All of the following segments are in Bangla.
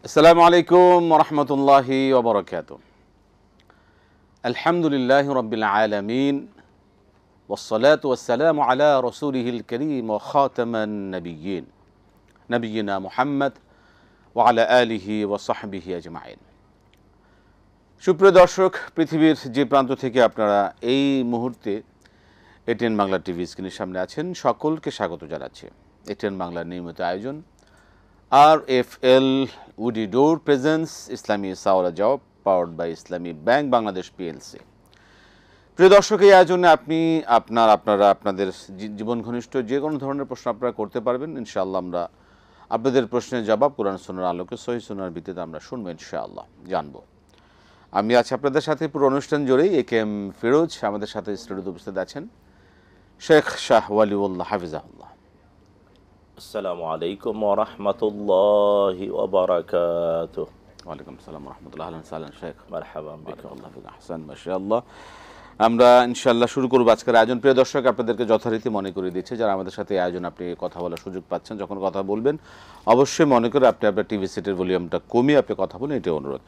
আসসালামু আলাইকুম ওয়া রাহমাতুল্লাহি ওয়া বারাকাতুহু। আলহামদুলিল্লাহি রাব্বিল আলামিন ওয়াস সালাতু ওয়াস সালামু আলা রাসূলিহিল কারীম ওয়া খাতামান নাবিয়্যিন নবিয়িনা মুহাম্মদ ওয়া আলা আলিহি ওয়া সাহবিহি আজমাইন। সুপ্রিয় দর্শক, পৃথিবীর যে প্রান্ত থেকে আপনারা এই মুহূর্তে এটিএন বাংলা টিভি স্ক্রিনের সামনে আছেন, সকলকে স্বাগত জানাচ্ছি। এটিএন বাংলার নিয়মিত আয়োজন RFL Woody Door Presents ইসলামী সাওয়ালা জবাব, powered by Islami bank Bangladesh PLC। প্রিয় দর্শক, এই আয়োজনে আপনারা আপনাদের জীবন ঘনিষ্ঠ যে কোনো ধরনের প্রশ্ন আপনারা করতে পারবেন। ইনশাআল্লাহ আমরা আপনাদের প্রশ্নের জবাব কোরআন সুন্নাহর আলোকে সহিহ সুন্নাহর ভিত্তিতে আমরা শুনবো, ইনশাআল্লাহ জানবো। আমি আছি আপনাদের সাথে পুরো অনুষ্ঠান জুড়েই। AKM ফিরোজ আমাদের সাথে স্টুডিওতে উপস্থিত আছেন, শেখ শাহ ওয়ালিউল্লাহ হাফিজাহুল্লাহ। আসসালামু আলাইকুম ওয়া রাহমাতুল্লাহি ওয়া বারাকাতুহু। ওয়ালাইকুম আসসালাম ওয়া রাহমাতুল্লাহ। আহলান সাহলান শেখ, মারহাবান বিকুম। আল্লাহ ফিক আহসান, মাশাআল্লাহ। আমরা ইনশাআল্লাহ শুরু করব আজকের আয়োজন। প্রিয় দর্শক, আপনাদেরকে যথারীতি মনে করে দিচ্ছে যারা আমাদের সাথে এই আয়োজন আপনি কথা বলার সুযোগ পাচ্ছেন, যখন কথা বলবেন অবশ্যই মনে করে আপনি আপনার টিভি সেটের ভলিউমটা কমিয়ে আপনি কথা বলেন, এটাই অনুরোধ।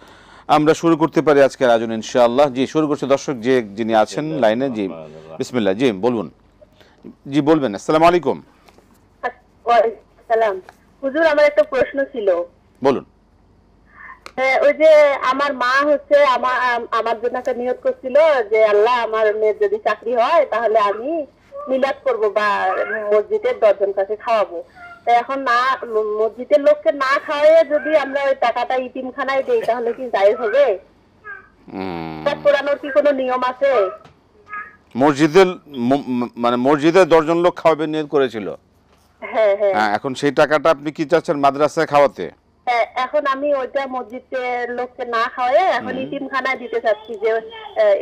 আমরা শুরু করতে পারি আজকের আয়োজন ইনশাআল্লাহ। জি, শুরু করছি। দর্শক যিনি আছেন লাইনে, জি বিসমিল্লাহ, জি বলুন, জি বলবেন। আসসালামু আলাইকুম। সালাম হুজুর, আমার একটা প্রশ্ন ছিল। বলুন। হ্যাঁ, ওই যে আমার মা হচ্ছে আমার জন্য একটা নিয়ত করছিল যে আল্লাহ, আমার মেয়ের যদি চাকরি হয় তাহলে আমি মিলাদ করব বা মসজিদের 10 জন কাছে খাওয়াবো। তা এখন না, মসজিদের লোককে না খাওয়াইয়ে যদি আমরা ওই টাকাটা ইতিমখানায় দেই তাহলে কি জায়েজ হবে? তা কোরআনের কি কোনো নিয়ম আছে? মসজিদের 10 জন লোক খাওয়াবে নিয়ত করেছিল। হ্যাঁ হ্যাঁ। এখন সেই টাকাটা আপনি কি চাচ্ছেন মাদ্রাসায় খাওয়াতে? হ্যাঁ, এখন আমি ওইটা মসজিদের লোককে না খাওয়ায় এখন ইতিমখানায় দিতে চাচ্ছি, যে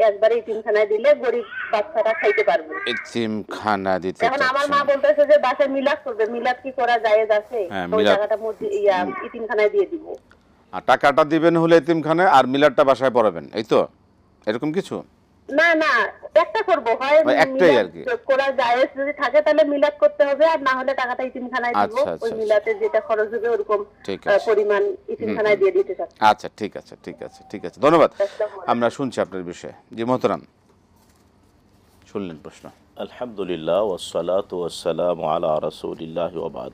একবারে ইতিমখানায় দিলে গরিব বাচ্চারা খাইতে পারবে। ইতিমখানা দিতে এখন আমার মা বলতেছে যে বাসায় মিলাদ করবে, মিলাদ কি করা জায়েজ আছে? ওই টাকাটা ইতিমখানায় দিয়ে দিব। আর টাকাটা দিবেন হলে ইতিমখানায়, আর মিলাদটা বাসায় পড়াবেন, এই তো? এরকম কিছু না না, একটা করব, হয় একটাই আর কি। করা জায়েজ যদি থাকে তাহলে মিলাদ করতে হবে, আর না হলে টাকাটা ইতিমখানায় দিব। ওই মিলাতে যেটা খরচ হবে ওরকম পরিমাণ ইতিমখানায় দিয়ে দিতে চাচ্ছি। আচ্ছা, ঠিক আছে, ঠিক আছে, ঠিক আছে, ধন্যবাদ। আমরা শুনছি আপনার বিষয়ে। জি মোহতারাম, শুনলেন প্রশ্ন। আলহামদুলিল্লাহ ওয়াস সালাতু ওয়াস সালামু আলা রাসূলিল্লাহি ওয়া বাদ।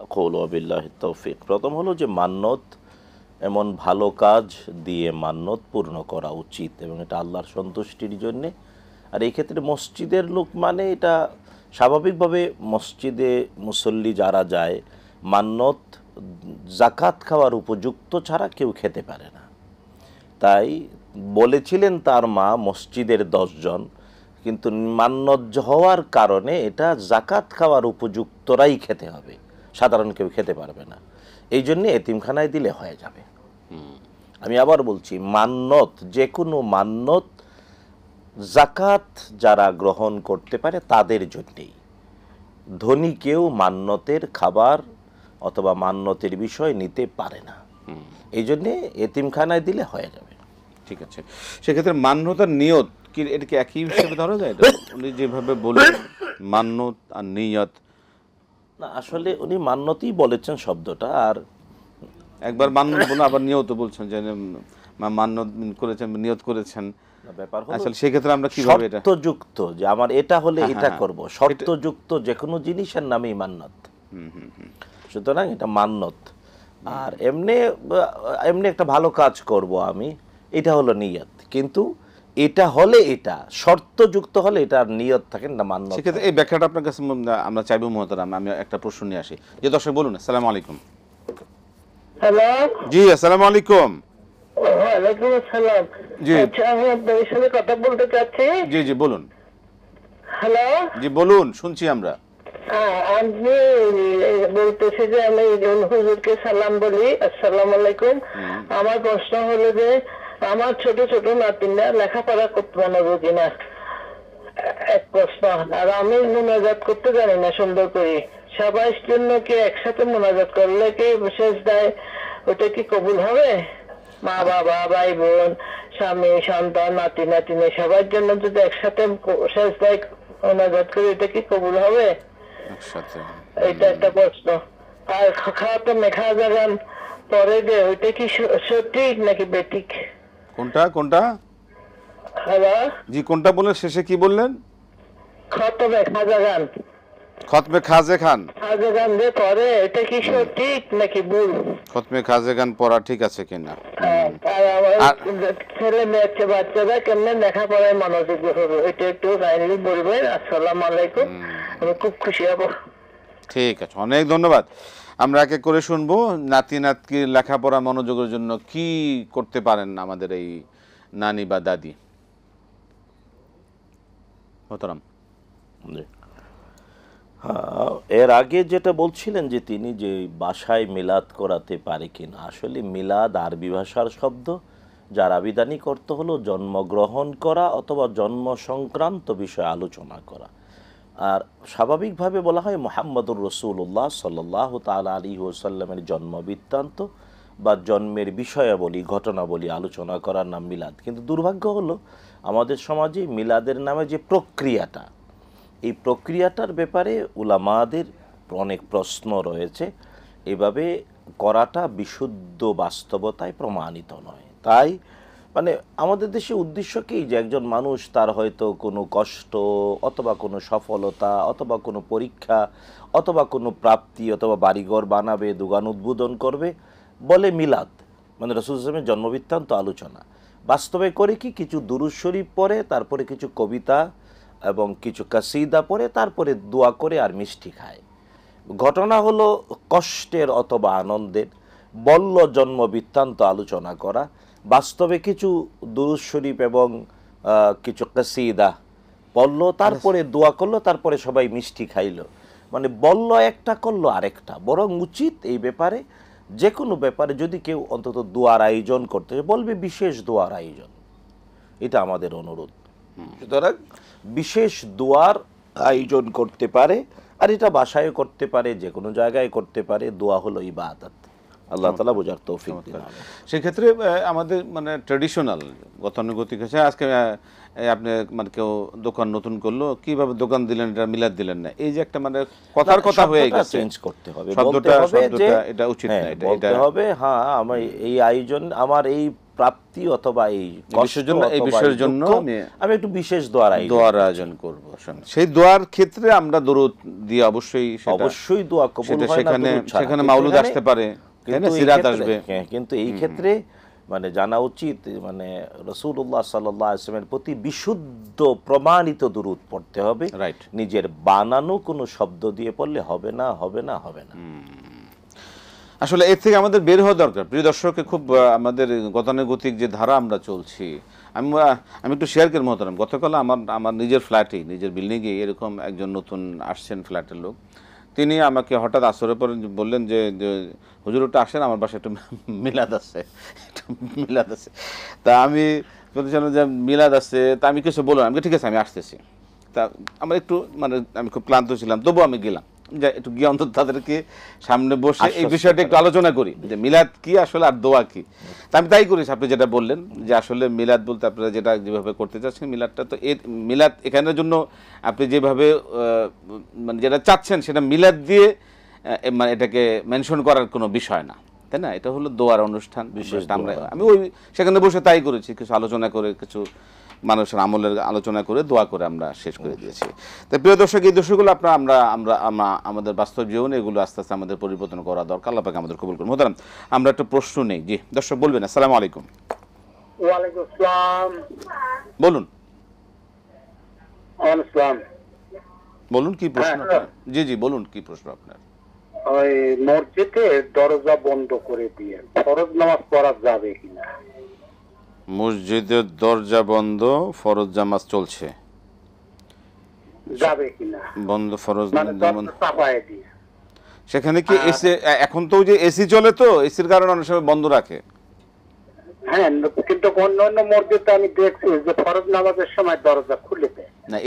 আকুলু বিল্লাহিত তাওফীক। প্রথম হলো যে মান্নত, এমন ভালো কাজ দিয়ে মান্নত পূর্ণ করা উচিত এবং এটা আল্লাহর সন্তুষ্টির জন্যে। আর এই ক্ষেত্রে মসজিদের লোক মানে এটা স্বাভাবিকভাবে মসজিদে মুসল্লি যারা যায়, মান্নত জাকাত খাওয়ার উপযুক্ত ছাড়া কেউ খেতে পারে না। তাই বলেছিলেন তার মা মসজিদের 10 জন, কিন্তু মান্নত হওয়ার কারণে এটা জাকাত খাওয়ার উপযুক্তরাই খেতে হবে, সাধারণ কেউ খেতে পারবে না। এই জন্যে এতিমখানায় দিলে হয়ে যাবে। আমি আবার বলছি, মান্নত, যে কোনো মান্নত জাকাত যারা গ্রহণ করতে পারে তাদের জন্যেই। ধনী কেউ মান্নতের খাবার অথবা মান্নতের বিষয় নিতে পারে না, এই জন্যে এতিমখানায় দিলে হয়ে যাবে। ঠিক আছে, সেক্ষেত্রে মান্যতার নিয়ত কি, এটা কি একই হিসেবে ধরা যায়? উনি যেভাবে বললেন মান্যত আর নিয়ত, না আসলে উনি মান্নতই বলেছেন শব্দটা, আর একবার মান্যত বলে আবার নিয়ত বলছেন, যে মান্যত করেছেন, নিয়ত করেছেন। ব্যাপার হলো আসলে সেক্ষেত্রে আমরা কিভাবে এটা শর্তযুক্ত, যে আমার এটা হলে এটা করব, শর্তযুক্ত যে কোনো জিনিসের নামেই মান্নত। সুতরাং এটা মান্নত। আর এমনি একটা ভালো কাজ করব আমি, এটা হলো নিয়ত। কিন্তু এটা হলে, এটা শর্তযুক্ত হলে এটা আর নিয়ত থাকে না, মান্নত। সেক্ষেত্রে এই ব্যাখ্যাটা আপনার কাছে আমরা চাইবো মোহতারাম। আমি একটা প্রশ্ন নিয়ে আসি। যে দর্শক বলুন। আসসালামু আলাইকুম। হ্যালো, জি আসসালামু আলাইকুম। ওয়ালাইকুম আসসালাম। জি। আচ্ছা, আমি আপনার সাথে কথা বলতে চাচ্ছি। জি জি বলুন। হ্যালো, জি বলুন, শুনছি আমরা। আমি বলতেছি যে আমি হুজুরকে সালাম বলি, আসসালামু আলাইকুম। আমার প্রশ্ন হলো যে আমার ছোট ছোট নাতিনরা লেখাপড়া করতে মনোযোগী না, এক প্রশ্ন। আর আমি মোনাজাত করতে জানি না সুন্দর করে। সবাই জন্য কি একসাথে মোনাজাত করলে কি শেষ দেয়, ওটা কি কবুল হবে? মা বাবা, ভাই বোন, স্বামী, সন্তান, নাতি নাতিনি সবার জন্য যদি একসাথে শেষ দেয় মোনাজাত করে, এটা কি কবুল হবে? এটা একটা প্রশ্ন। আর খাওয়া তো মেখা যাবেন পরে যে ওইটা কি সঠিক নাকি বেঠিক? কোনটা কোনটা? হ্যালো, জি কোনটা বললেন, শেষে কি বললেন? খতমে খাজা গান, খতমে খাজে খান, খাজা গান যে পরে এটা কি সঠিক নাকি ভুল? খতমে খাজে খান পড়া ঠিক আছে কিনা? আর আমার ছেলে মেয়ে বাচ্চারা কেমনে লেখাপড়ায় মনোযোগী হবে এটা একটু কাইন্ডলি বলবেন। আসসালামু আলাইকুম, আমি খুব খুশি হব। ঠিক আছে, অনেক ধন্যবাদ। আমরা এক এক করে শুনবো নাতি নাতকি লেখাপড়া মনোযোগের জন্য কি করতে পারেন আমাদের এই নানি বা দাদি। মোহতারাম। জি। হ্যাঁ, এর আগে যেটা বলছিলেন যে তিনি যে বাসায় মিলাদ করাতে পারে কিনা, আসলে মিলাদ আরবি ভাষার শব্দ, যার আবিধানিক অর্থ হলো জন্মগ্রহণ করা অথবা জন্ম সংক্রান্ত বিষয়ে আলোচনা করা। আর স্বাভাবিকভাবে বলা হয় মুহাম্মদুর রাসূলুল্লাহ সাল্লাল্লাহু তাআলা আলাইহি ওয়াসাল্লামের জন্ম বৃত্তান্ত বা জন্মের বিষয়াবলী ঘটনাবলী আলোচনা করার নাম মিলাদ। কিন্তু দুর্ভাগ্য হলো আমাদের সমাজে মিলাদের নামে যে প্রক্রিয়াটা, এই প্রক্রিয়াটার ব্যাপারে উলামাদের অনেক প্রশ্ন রয়েছে। এভাবে করাটা বিশুদ্ধ বাস্তবতায় প্রমাণিত নয়। তাই মানে আমাদের দেশে উদ্দেশ্য কি, যে একজন মানুষ তার হয়তো কোনো কষ্ট অথবা কোনো সফলতা অথবা কোনো পরীক্ষা অথবা কোনো প্রাপ্তি অথবা বাড়িঘর বানাবে, দোকান উদ্বোধন করবে, বলে মিলাদ, মানে রাসূল সাল্লাল্লাহু আলাইহি ওয়াসাল্লামের জন্মবৃত্তান্ত আলোচনা। বাস্তবে করে কি, কিছু দুরূদ শরীফ পড়ে, তারপরে কিছু কবিতা এবং কিছু কাসিদা পড়ে, তারপরে দোয়া করে আর মিষ্টি খায়। ঘটনা হলো কষ্টের অথবা আনন্দের, বল্ল জন্ম বৃত্তান্ত আলোচনা করা। বাস্তবে কিছু দুরূদ শরীফ এবং কিছু কাসিদা বলল, তারপরে দোয়া করলো, তারপরে সবাই মিষ্টি খাইলো। মানে বলল একটা, করলো আরেকটা। বরং উচিত এই ব্যাপারে, যে কোনো ব্যাপারে যদি কেউ অন্তত দোয়ার আয়োজন করতে বলবে, বিশেষ দোয়ার আয়োজন, এটা আমাদের অনুরোধ। সুতরাং বিশেষ দোয়ার আয়োজন করতে পারে, আর এটা বাসায় করতে পারে, যে কোনো জায়গায় করতে পারে। দোয়া হলো ইবাদত। আল্লাহ তাআলা বোঝার তৌফিক দিন। সেক্ষেত্রে আমাদের মানে ট্র্যাডিশনাল গতানুগতিক আছে। আজকে আপনি মানে কেউ দোকান নতুন করলো, কিভাবে দোকান দিলেন, এটা মিলাদ দিলেন না, এই যে একটা মানে কথার কথা হয়ে গেছে, চেঞ্জ করতে হবে, শব্দটা এটা উচিত না, এটা বলতে হবে হ্যাঁ আমি এই আয়োজন, আমার এই প্রাপ্তি অথবা এই বিষয়ের জন্য আমি একটু বিশেষ দোয়ার আয়োজন করব। সেই দোয়ার ক্ষেত্রে আমরা দরুদ দিয়ে অবশ্যই দোয়া কবুল হয় না, সেখানে মাউলুদ আসতে পারে, সিরাত আসবে। কিন্তু এই ক্ষেত্রে মানে জানা উচিত, মানে রাসূলুল্লাহ সাল্লাল্লাহু আলাইহি ওয়াসাল্লামের প্রতি বিশুদ্ধ প্রমাণিত দুরূদ পড়তে হবে। রাইট। নিজের বানানো কোনো শব্দ দিয়ে পড়লে হবে না, হবে না, হবে না। আসলে এর থেকে আমাদের বের হওয়া দরকার। প্রিয় দর্শককে খুব আমাদের গতানুগতিক যে ধারা আমরা চলছি, আমি একটু শেয়ার করি মোহতারাম। গতকাল আমার নিজের ফ্ল্যাটে, নিজের বিল্ডিংয়ে এরকম একজন নতুন আসছেন ফ্ল্যাটের লোক। তিনি আমাকে হঠাৎ আসরের পরে বললেন যে হুজুর একটু আসেন, আমার বাসায় একটু মিলাদ আছে। তা আমি বলছিলাম যে মিলাদ আছে, তা আমি কিছু বললাম, আমি ঠিক আছে আমি আসতেছি। তা আমার একটু মানে আমি খুব ক্লান্ত ছিলাম, তবুও আমি গেলাম, যে একটু গিয়ে অন্তত তাদেরকে সামনে বসে এই বিষয়টা একটু আলোচনা করি, যে মিলাদ কি আসলে আর দোয়া কি। তা আমি তাই করেছি। আপনি যেটা বললেন যে আসলে মিলাদ বলতে আপনারা যেভাবে করতে চাচ্ছেন মিলাদটা, তো মিলাদ এখানের জন্য আপনি যেভাবে মানে যেটা চাচ্ছেন সেটা মিলাদ দিয়ে মানে এটাকে মেনশন করার কোনো বিষয় না, তাই না? এটা হলো দোয়ার অনুষ্ঠান। আমি সেখানে বসে তাই করেছি, কিছু আলোচনা করে, কিছু মানুষের আমলের আলোচনা করে, দোয়া করে আমরা শেষ করে দিয়েছি। তো প্রিয় দর্শক, এই দর্শকগুলো আমরা আমাদের বাস্তব জীবনে এগুলো আস্তে আস্তে আমাদের পরিবর্তন করা দরকার। আল্লাহ পাক আমাদের কবুল করুন। মোহতারাম, আমরা একটা প্রশ্ন নেই। জি দর্শক বলবেন। আসসালামু আলাইকুম। ওয়ালাইকুম আসসালাম। বলুন বলুন কি প্রশ্ন আপনার? জি বলুন, কি প্রশ্ন আপনার? ওই মসজিদে দরজা বন্ধ করে দিয়ে ফরজ নামাজ পড়া যাবে কিনা? মসজিদের দরজা বন্ধ, ফরজ নামাজ চলছে, যাবে কিনা? বন্ধ ফরজ চাপায় দিয়ে সেখানে কি এসি? এখন তো যে এসি চলে, তো এসির কারণে অনেক সময় বন্ধ রাখে। হ্যাঁ, কিন্তু অন্য মসজিদে আমি দেখছি যে ফরজ নামাজের সময় দরজা খুলে দেয় না।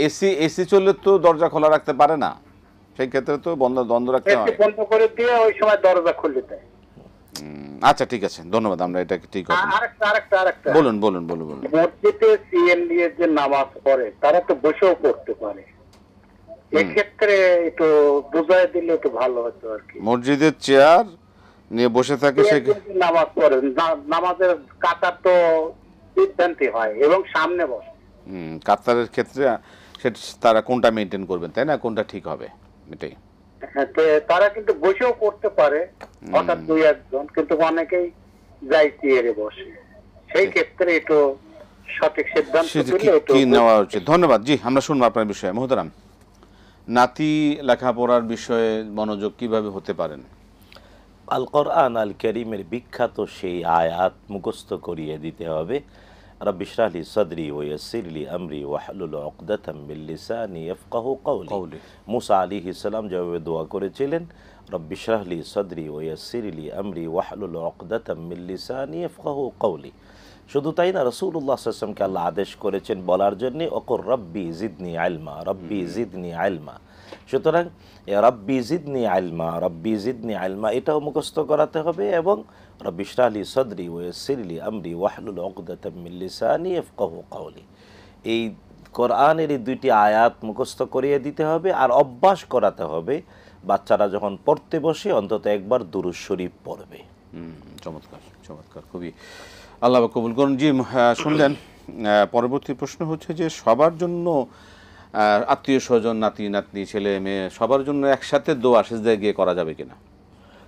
এসি চললে তো দরজা খোলা রাখতে পারে না, সেই ক্ষেত্রে তো বন্ধ রাখতে হয়। বন্ধ করে দিয়ে ওই সময় দরজা খুলে দেয়। আচ্ছা ঠিক আছে, ধন্যবাদ। আমরা এটা ঠিক আছে। আরেকটা বলুন। মসজিদে সিএনডি এর যে নামাজ পড়ে তারা তো বসেও পড়তে পারে, এক্ষেত্রে একটু বুঝাই দিলে একটু ভালো হতো আর কি। মসজিদের চেয়ার নিয়ে বসে থাকে সে নামাজ পড়ে, নামাজের কাতার তো বিভ্রান্তি হয় এবং সামনে বসে। কাতারের ক্ষেত্রে সেটা তারা কোনটা মেনটেন করবেন, তাই না, কোনটা ঠিক হবে এটাই। হ্যাঁ, তো তারা কিন্তু বসেও করতে পারে হঠাৎ দুই একজন, কিন্তু অনেকেই যাই চেয়ারে বসে। সেই ক্ষেত্রে একটু সঠিক সিদ্ধান্ত সেটা দিলে একটু কি নেওয়া উচিত। ধন্যবাদ। জি, আমরা শুনবো আপনার বিষয়ে। মোহতারাম, নাতি লেখাপড়ার বিষয়ে মনোযোগ কিভাবে হতে পারেন? আল কোরআন আল কারীমের বিখ্যাত সেই আয়াত মুখস্থ করিয়ে দিতে হবে। রব্বি ইশরাহ লি সাদরি ওয়া ইয়াসসির লি আমরি ওয়াহলুল উকদাতাম মিন লিসানি ইয়াফকাহু কওলি। মুসা আলাইহিস সালাম যেভাবে দোয়া করেছিলেন, রব্বি ইশরাহ লি সাদরি ওয়া ইয়াসসির লি আমরি ওয়াহলুল উকদাতাম মিন লিসানি ইয়াফকাহু কওলি। শুধু তাই না, রাসূলুল্লাহ সাল্লাল্লাহু আলাইহি ওয়াসাল্লামকে আল্লাহ আদেশ করেছেন বলার জন্য, ওকুর রব্বি জিদনি ইলমা, রব্বি জিদনি ইলমা। সুতরাং রব্বি জিদনি ইলমা, রব্বি জিদনি ইলমা এটাও মুখস্থ করাতে হবে, এবং রব্বি ইশরাহ লি সাদরি ওয়া ইয়াসসির লি আমরি ওয়াহলুল উকদাতাম মিন লিসানি ইয়াফকাহু কওলি। এই কোরআনের এই দুইটি আয়াত মুখস্থ করিয়ে দিতে হবে, আর অভ্যাস করাতে হবে বাচ্চারা যখন পড়তে বসে অন্তত একবার দুরূদ শরীফ পড়বে। চমৎকার, চমৎকার, খুবই আল্লাহ কবুল করুন। জি, শুনলেন। পরবর্তী প্রশ্ন হচ্ছে যে সবার জন্য আত্মীয় স্বজন, নাতি নাতনি, ছেলে মেয়ে সবার জন্য একসাথে দোয়া সিজদায় গিয়ে করা যাবে কিনা?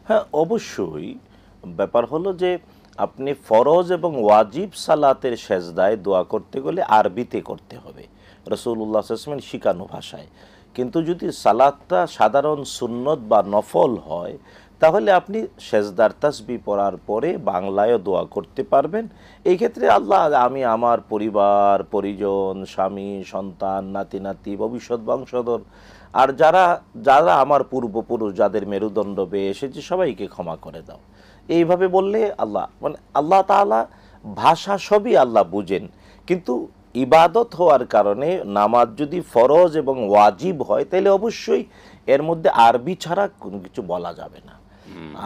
হ্যাঁ, অবশ্যই। ব্যাপার হলো যে আপনি ফরজ এবং ওয়াজিব সালাতের সেজদায় দোয়া করতে গেলে আরবিতে করতে হবে, রাসূলুল্লাহ সাল্লাল্লাহু আলাইহি ওয়াসাল্লামের শিখানো ভাষায়। কিন্তু যদি সালাতটা সাধারণ সুন্নত বা নফল হয়, তাহলে আপনি সেজদার তাসবিহ পড়ার পরে বাংলায়ও দোয়া করতে পারবেন। এই ক্ষেত্রে আল্লাহ, আমি আমার পরিবার পরিজন, স্বামী সন্তান, নাতি নাতি, ভবিষ্যৎ বংশধর আর যারা যারা আমার পূর্বপুরুষ, যাদের মেরুদণ্ড বেয়ে এসেছে, সবাইকে ক্ষমা করে দাও, এইভাবে বললে আল্লাহ, মানে আল্লাহ তাআলা ভাষা সবই আল্লাহ বুঝেন, কিন্তু ইবাদত হওয়ার কারণে নামাজ যদি ফরজ এবং ওয়াজিব হয়, তাহলে অবশ্যই এর মধ্যে আরবি ছাড়া কোনো কিছু বলা যাবে না।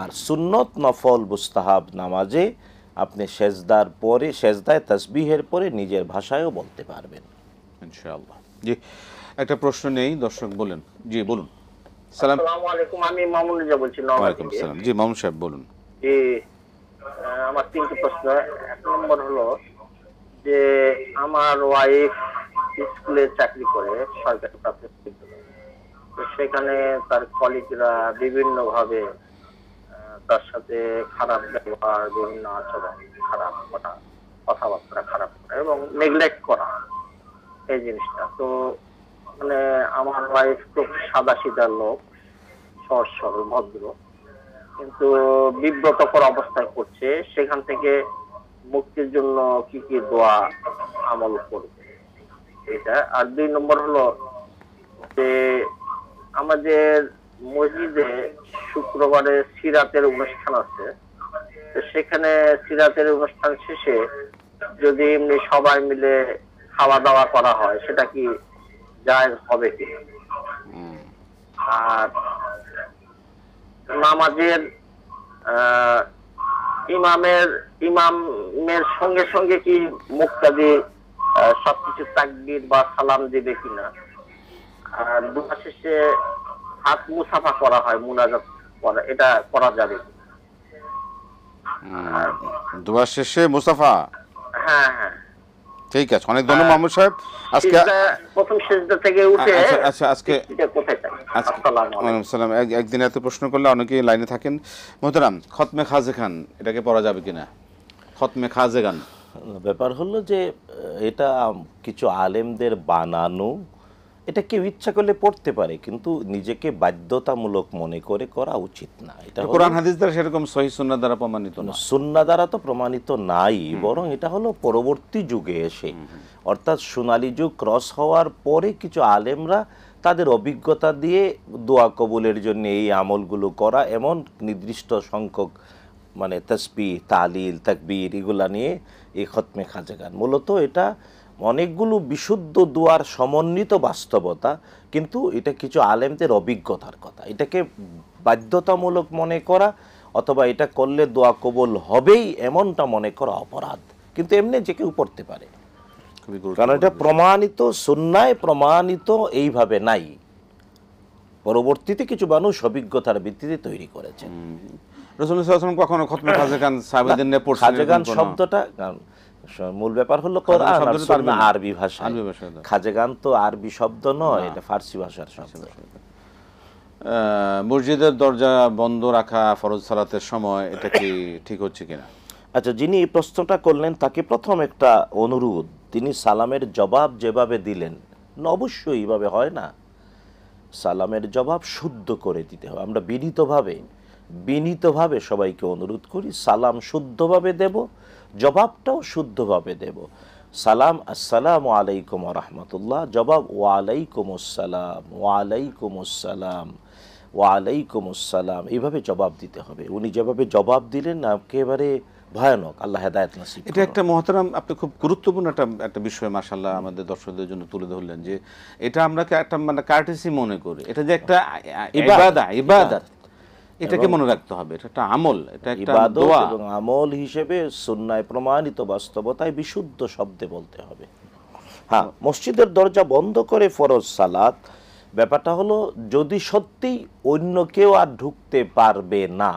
আর সুন্নত, নফল, মুস্তাহাব নামাজে আপনি সেজদার পরে, সেজদায় তাসবিহের পরে নিজের ভাষায়ও বলতে পারবেন ইনশাআল্লাহ। জি, একটা প্রশ্ন নেই, দর্শক বলেন। জি, বলুন। সালাম। আসসালামু আলাইকুম, আমি মামুন রেজা বলছি নওগাঁ ওয়ালাইকুম থেকে। সালাম। জি, মামুন সাহেব বলুন। যে আমার তিনটি প্রশ্ন। এক নম্বর হলো যে আমার ওয়াইফ স্কুলে চাকরি করে, সরকারি প্রাথমিক বিদ্যালয়ে। তো সেখানে তার কলিগরা বিভিন্ন ভাবে তার সাথে খারাপ ব্যবহার, বিভিন্ন আচরণ, খারাপ কথাবার্তা খারাপ করা এবং নেগলেক্ট করা, এই জিনিসটা। তো মানে আমার ওয়াইফ খুব সাদাসিধা লোক, সহজ সরল ভদ্র, কিন্তু বিব্রতকর অবস্থায় করছে। সেখান থেকে মুক্তির জন্য কি কি দোয়া আমল করবে, এটা। আর দুই নম্বর হলো যে আমাদের মসজিদে শুক্রবারে সিরাতের অনুষ্ঠান আছে। তো সেখানে সিরাতের অনুষ্ঠান শেষে যদি এমনি সবাই মিলে খাওয়া দাওয়া করা হয়, সেটা কি জায়েজ হবে কি? আর নামাজের ইমামের সঙ্গে সঙ্গে কি মুক্তাদি সবকিছু তাকবীর বা সালাম দিবে কিনা? আর দোয়া শেষে হাত মুসাফা করা হয়, মুনাজাত করা, এটা করা যাবে? দোয়া শেষে মুসাফা? হ্যাঁ হ্যাঁ, ঠিক আছে, অনেক ধন্যবাদ মামুন সাহেব। আজকে প্রথম সিজদা থেকে উঠে আজকে এটা কোথায় যায়? আসসালামু আলাইকুম। সালাম। একদিন এত প্রশ্ন করলে অনেকেই লাইনে থাকেন। মোহতারাম, খতমে খাজে খান এটাকে পড়া যাবে কিনা? খতমে খাজে গান ব্যাপার হলো যে এটা কিছু আলেমদের বানানো, এটা কেউ ইচ্ছা করলে পড়তে পারে, কিন্তু নিজেকে বাধ্যতামূলক মনে করে করা উচিত না। এটা কোরআন হাদিস দ্বারা সেরকম সহিহ সুন্নাহ দ্বারা প্রমাণিত না, সুন্নাহ দ্বারা তো প্রমাণিত নাই, বরং এটা হলো পরবর্তী যুগে এসে, অর্থাৎ সোনালী যুগ ক্রস হওয়ার পরে কিছু আলেমরা তাদের অভিজ্ঞতা দিয়ে দোয়া কবুলের জন্য এই আমলগুলো করা, এমন নির্দিষ্ট সংখ্যক মানে তাসবিহ, তাহলিল, তাকবীর এগুলা নিয়ে এই খতমে খাজে গান। মূলত এটা অনেকগুলো বিশুদ্ধ দোয়ার সমন্বিত বাস্তবতা, কিন্তু এটা কিছু আলেমদের অভিজ্ঞতার কথা। এটাকে বাধ্যতামূলক মনে করা অথবা এটা করলে দোয়া কবুল হবেই এমনটা মনে করা অপরাধ, কিন্তু এমনি যে কেউ পড়তে পারে, কারণ এটা প্রমাণিত, সুন্নায় প্রমাণিত এইভাবে নাই। পরবর্তীতে কিছু মানুষ অভিজ্ঞতার ভিত্তিতে তৈরি করেছেন। রাসূলুল্লাহ সাল্লাল্লাহু আলাইহি ওয়াসাল্লাম কখনো খতমে খাজেগান সাহাবীদের নিয়ে পড়ছেন? খাজেগান শব্দটা মূল ব্যাপার হলো কোরআন আর সুন্নাহ আরবি ভাষা। খাজেগান তো আরবি শব্দ নয়, এটা ফার্সি ভাষার শব্দ। মসজিদের দরজা বন্ধ রাখা ফরজ সালাতের সময় এটা কি ঠিক হচ্ছে কিনা? আচ্ছা, যিনি এই প্রশ্নটা করলেন তাকে প্রথম একটা অনুরোধ, তিনি সালামের জবাব যেভাবে দিলেন, অবশ্যই এইভাবে হয় না, সালামের জবাব শুদ্ধ করে দিতে হবে। আমরা বিনীতভাবে সবাইকে অনুরোধ করি, সালাম শুদ্ধভাবে দেব, জবাবটাও শুদ্ধভাবে দেব। সালাম আসসালামু আলাইকুম ওয়া রাহমাতুল্লাহ, জবাব ওয়ালাইকুম আসসালাম, ওয়ালাইকুম আসসালাম, ওয়ালাইকুম আসসালাম, এইভাবে জবাব দিতে হবে। উনি যেভাবে জবাব দিলেন একেবারে ভয়ানক। আল্লাহ হেদায়েত নসিব করুন। এটা একটা মহতারাম, আপনি খুব গুরুত্বপূর্ণ একটা বিষয় মাশাআল্লাহ আমাদের দর্শকদের জন্য তুলে ধরলেন, যে এটা আমরা একটা মানে কার্টেসি মনে করি, এটা যে একটা ইবাদত, এটাকে মনে রাখতে হবে, এটা একটা আমল, এটা একটা দোয়া এবং আমল হিসেবে সুন্নায় প্রমাণিত বাস্তবতায় বিশুদ্ধ শব্দে বলতে হবে। হ্যাঁ, মসজিদের দরজা বন্ধ করে ফরজ সালাত, ব্যাপারটা হলো যদি সত্যিই অন্য কেউ আর ঢুকতে পারবে না,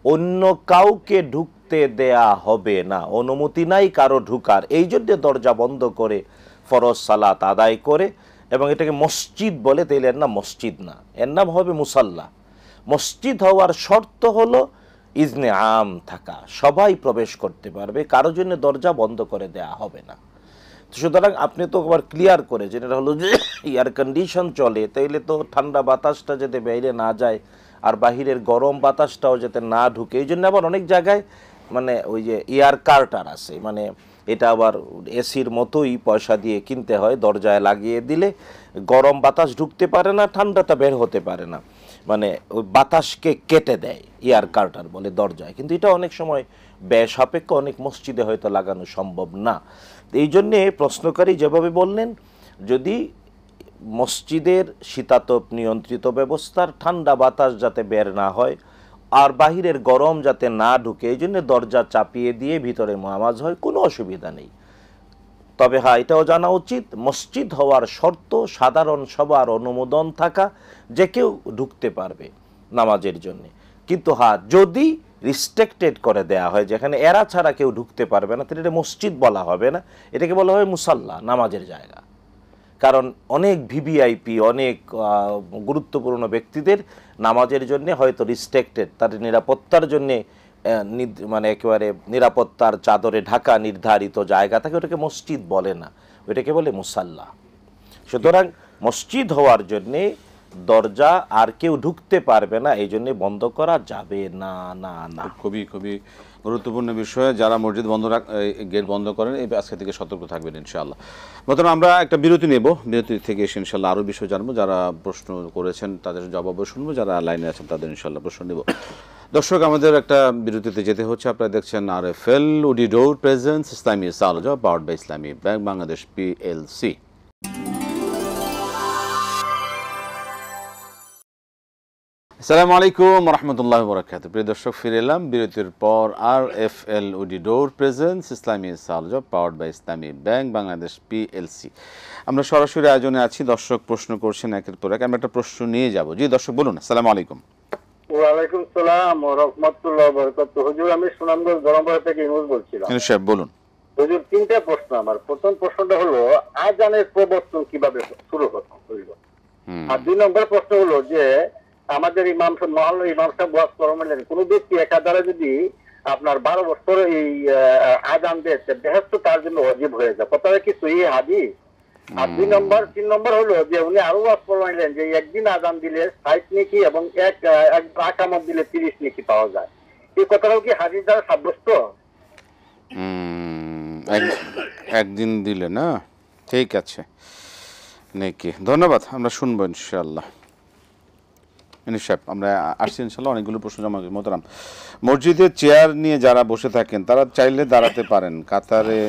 অন্য কাউকে ঢুকতে দেয়া হবে না, অনুমতি নাই কারো ঢুকার, এই জন্য দরজা বন্ধ করে ফরজ সালাত আদায় করে, এবং এটাকে মসজিদ বলে, তাইলে এর নাম মসজিদ না, এর নাম হবে মুসাল্লা। মসজিদ হওয়ার শর্ত হলো ইজনে আম থাকা, সবাই প্রবেশ করতে পারবে, কারোর জন্য দরজা বন্ধ করে দেয়া হবে না। সুতরাং আপনি তো একবার ক্লিয়ার করে, যেটা হলো যে এয়ার কন্ডিশন চলে, তাইলে তো ঠান্ডা বাতাসটা যাতে বাইরে না যায় আর বাহিরের গরম বাতাসটাও যাতে না ঢুকে, এই জন্য আবার অনেক জায়গায় মানে ওই যে এয়ার কার্টার আছে, মানে এটা আবার এসির মতোই পয়সা দিয়ে কিনতে হয়, দরজায় লাগিয়ে দিলে গরম বাতাস ঢুকতে পারে না, ঠান্ডাটা বের হতে পারে না, মানে ওই বাতাসকে কেটে দেয়, এয়ার কার্টার বলে দরজায়। কিন্তু এটা অনেক সময় ব্যয় সাপেক্ষ, অনেক মসজিদে হয়তো লাগানো সম্ভব না। এই জন্যে প্রশ্নকারী যেভাবে বললেন, যদি মসজিদের শীতাতপ নিয়ন্ত্রিত ব্যবস্থার ঠান্ডা বাতাস যাতে বের না হয় আর বাহিরের গরম যাতে না ঢুকে, এই জন্য দরজা চাপিয়ে দিয়ে ভিতরে নামাজ হয়, কোনো অসুবিধা নেই। তবে হ্যাঁ, এটাও জানা উচিত, মসজিদ হওয়ার শর্ত সাধারণ সবার অনুমোদন থাকা, যে কেউ ঢুকতে পারবে নামাজের জন্য। কিন্তু হ্যাঁ, যদি রিস্ট্রিক্টেড করে দেয়া হয়, যেখানে এরা ছাড়া কেউ ঢুকতে পারবে না, তাহলে এটা মসজিদ বলা হবে না, এটাকে বলা হবে মুসাল্লা, নামাজের জায়গা। কারণ অনেক ভিভিআইপি, অনেক গুরুত্বপূর্ণ ব্যক্তিদের নামাজের জন্য হয়তো রিস্ট্রিক্টেড, তাদের নিরাপত্তার জন্যে মানে একেবারে নিরাপত্তার চাদরে ঢাকা নির্ধারিত জায়গা থাকে, ওটাকে মসজিদ বলে না, ওইটাকে বলে মুসাল্লা। সুতরাং মসজিদ হওয়ার জন্যে দরজা আর কেউ ঢুকতে পারবে না, এই জন্যে বন্ধ করা যাবে না। না না, খুবই গুরুত্বপূর্ণ বিষয়। যারা মসজিদ গেট বন্ধ করেন, এই আজকে থেকে সতর্ক থাকবেন ইনশাআল্লাহ। বর্তমানে আমরা একটা বিরতি নেব, বিরতি থেকে এসে ইনশাআল্লাহ আরও বিষয় জানবো, যারা প্রশ্ন করেছেন তাদের জবাবও শুনবো, যারা লাইনে আছেন তাদের ইনশাআল্লাহ প্রশ্ন নেব। দর্শক, আমাদের একটা বিরতিতে যেতে হচ্ছে। আপনারা দেখছেন RFL woody door presence Islami সালজা powered by Islami bank Bangladesh PLC। আসসালামু আলাইকুম রহমতুল্লাহ বরকাত। প্রিয় দর্শক, ফিরে এলাম বিরতির পর। RFL woody door presence Islami সালজা powered by Islami bank Bangladesh PLC। আমরা সরাসরি আয়োজনে আছি, দর্শক প্রশ্ন করছেন একের পর এক। আমরা একটা প্রশ্ন নিয়ে যাব। জি দর্শক, বলুন। আসসালামু আলাইকুম। ওয়ালাইকুম সালাম ওয়া রাহমাতুল্লাহি ওয়া বারাকাতুহু। হুজুর, আমি সুনামগঞ্জ গরমপাড়া থেকে ইউনুস বলছিলাম। সাহেব বলুন। হুজুর, তিনটা প্রশ্ন আমার। প্রথম প্রশ্নটা হলো আযানের প্রবর্তন কিভাবে শুরু হলো, আর 2 নম্বর প্রশ্ন হলো যে আমাদের ইমাম সাহেব মহল্লা ইমাম সাহেব ওয়াজ করেন, কোন ব্যক্তি একাধারে যদি আপনার 12 বছর এই আযান দেয়, বেহেশত তার জন্য ওয়াজিব হয়ে যায়, কথাটা কি সহিহ হাদিস? আর 3 নম্বর হলো যে উনি আরো ওয়াজ করলেন যে একদিন আযান দিলে 60 নেকি এবং এক আকামত দিলে 30 নেকি পাওয়া যায়, এই কথাটাও কি হাদিস দ্বারা সাব্যস্ত? একদিন দিলে না, ঠিক আছে নেকি। ধন্যবাদ, আমরা শুনবো ইনশাআল্লাহ। সাহেব, আমরা আসছি ইনশাআল্লাহ। অনেকগুলো প্রশ্ন জমা করি। মোহতারাম, মসজিদের চেয়ার নিয়ে যারা বসে থাকেন তারা চাইলে দাঁড়াতে পারেন কাতারে,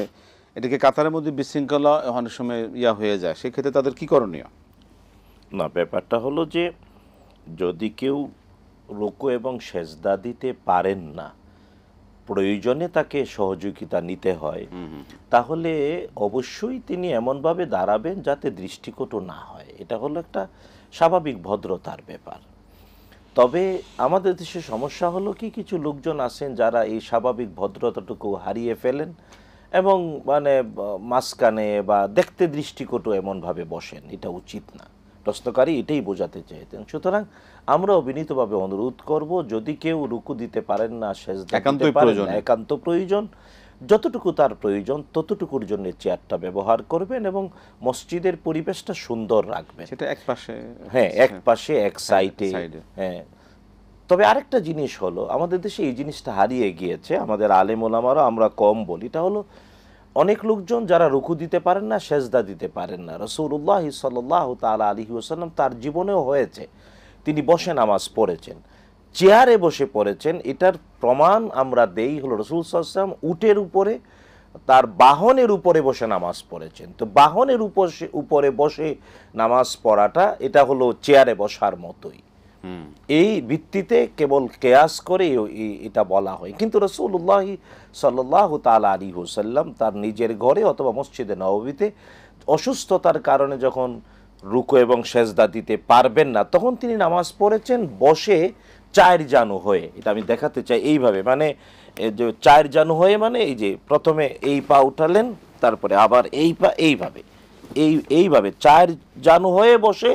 এটাকে কাতারের মধ্যে বিশৃঙ্খলা অনেক সময় হয়ে যায়, সেক্ষেত্রে তাদের কি করণীয়? না, ব্যাপারটা হলো যে যদি কেউ রুকু এবং সেজদা দিতে পারেন না, প্রয়োজনে তাকে সহযোগিতা নিতে হয়, তাহলে অবশ্যই তিনি এমনভাবে দাঁড়াবেন যাতে দৃষ্টিকটু না হয়। এটা হলো একটা স্বাভাবিক ভদ্রতার ব্যাপার। তবে আমাদের দেশে সমস্যা হলো কি, কিছু লোকজন আছেন যারা এই স্বাভাবিক ভদ্রতাটুকু হারিয়ে ফেলেন এবং মানে মাঝখানে বা দেখতে দৃষ্টিকটু এমনভাবে বসেন, এটা উচিত না। প্রশ্নকারী এটাই বোঝাতে চাইতেন। সুতরাং আমরাও বিনীতভাবে অনুরোধ করব, যদি কেউ রুকু দিতে পারেন না, সেজদা দিতে পারেন না, একান্ত প্রয়োজন, যতটুকু তার প্রয়োজন ততটুকুর জন্য চেয়ারটা ব্যবহার করবেন এবং মসজিদের পরিবেশটা সুন্দর রাখবেন। সেটা এক পাশে, হ্যাঁ, এক পাশে, এক সাইডে। হ্যাঁ, তবে আরেকটা জিনিস হলো, আমাদের দেশে এই জিনিসটা হারিয়ে গিয়েছে, আমাদের আলেম ওলামারা আমরা কম বলি, এটা হলো অনেক লোকজন যারা রুকু দিতে পারেন না, সেজদা দিতে পারেন না। রাসূলুল্লাহ সাল্লাল্লাহু তাআলা আলাইহি ওয়াসাল্লাম তার জীবনেও হয়েছে, তিনি বসে নামাজ পড়েছেন, চেয়ারে বসে পড়েছেন। এটার প্রমাণ আমরা দেই হলো রাসূল সাল্লাল্লাহু আলাইহি ওয়াসাল্লাম উটের উপরে, তার বাহনের উপরে বসে নামাজ পড়েছেন। তো বাহনের উপরে বসে নামাজ পড়াটা এটা হলো চেয়ারে বসার মতোই। এই ভিত্তিতে কেবল কেয়াস করে এটা বলা হয়। কিন্তু রাসূলুল্লাহ সাল্লাল্লাহু তাআলা আলাইহি ওয়াসাল্লাম তার নিজের ঘরে অথবা মসজিদে নববীতে অসুস্থতার কারণে যখন রুকু এবং সেজদা দিতে পারবেন না, তখন তিনি নামাজ পড়েছেন বসে চার জানু হয়ে। এটা আমি দেখাতে চাই এইভাবে, মানে যে চার জানু হয়ে, মানে এই যে প্রথমে এই পা উঠালেন, তারপরে আবার এই পা, এইভাবে এইভাবে চার জানু হয়ে বসে